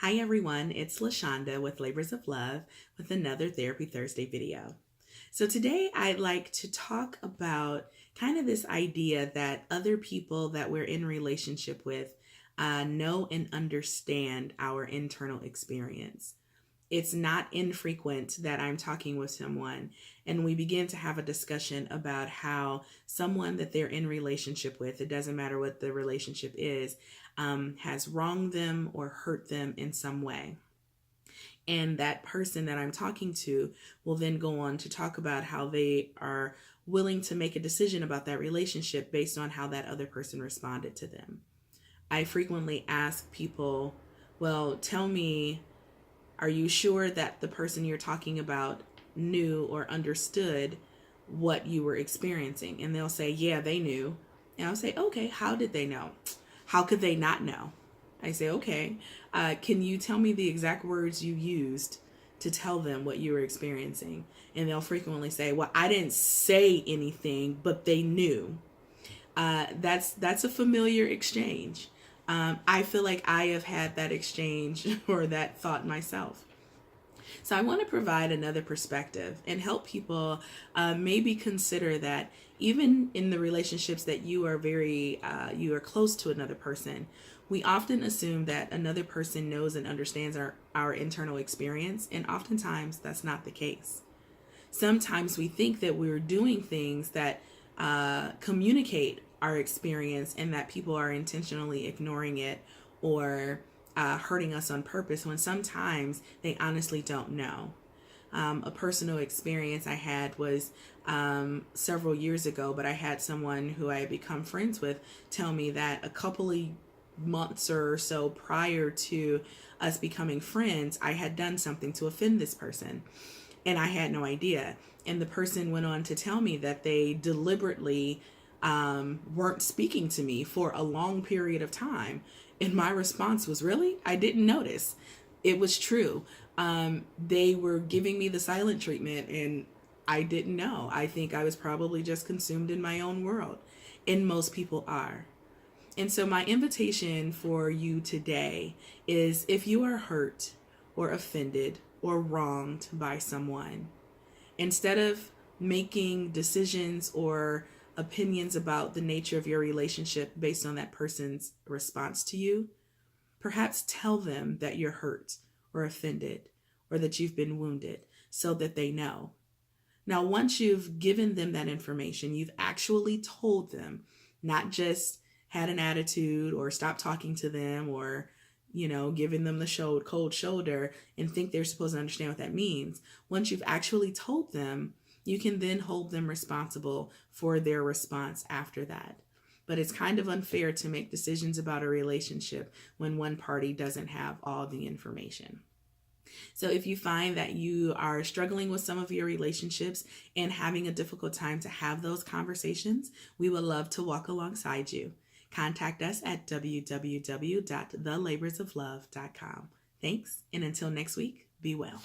Hi everyone, it's LaShonda with Labors of Love with another Therapy Thursday video. So today I'd like to talk about kind of this idea that other people that we're in relationship with know and understand our internal experience. It's not infrequent that I'm talking with someone and we begin to have a discussion about how someone that they're in relationship with, it doesn't matter what the relationship is, has wronged them or hurt them in some way. And that person that I'm talking to will then go on to talk about how they are willing to make a decision about that relationship based on how that other person responded to them. I frequently ask people, well, tell me, are you sure that the person you're talking about knew or understood what you were experiencing? And they'll say, yeah, they knew. And I'll say, okay, how did they know? How could they not know? I say, okay, can you tell me the exact words you used to tell them what you were experiencing? And they'll frequently say, well, I didn't say anything, but they knew. That's a familiar exchange. I feel like I have had that exchange or that thought myself. So I want to provide another perspective and help people maybe consider that even in the relationships that you are close to another person, we often assume that another person knows and understands our internal experience, and oftentimes that's not the case. Sometimes we think that we're doing things that communicate our experience and that people are intentionally ignoring it or hurting us on purpose, when sometimes they honestly don't know. A personal experience I had was several years ago, but I had someone who I had become friends with tell me that a couple of months or so prior to us becoming friends, I had done something to offend this person. And I had no idea. And the person went on to tell me that they deliberately weren't speaking to me for a long period of time. And my response was, really? I didn't notice. It was true. They were giving me the silent treatment and I didn't know. I think I was probably just consumed in my own world. And most people are. And so my invitation for you today is, if you are hurt or offended or wronged by someone, instead of making decisions or opinions about the nature of your relationship based on that person's response to you, perhaps tell them that you're hurt or offended or that you've been wounded so that they know. Now, once you've given them that information, you've actually told them, not just had an attitude or stopped talking to them or giving them the cold shoulder and think they're supposed to understand what that means. Once you've actually told them, you can then hold them responsible for their response after that. But it's kind of unfair to make decisions about a relationship when one party doesn't have all the information. So if you find that you are struggling with some of your relationships and having a difficult time to have those conversations, we would love to walk alongside you. Contact us at www.thelaborsoflove.com. Thanks, and until next week, be well.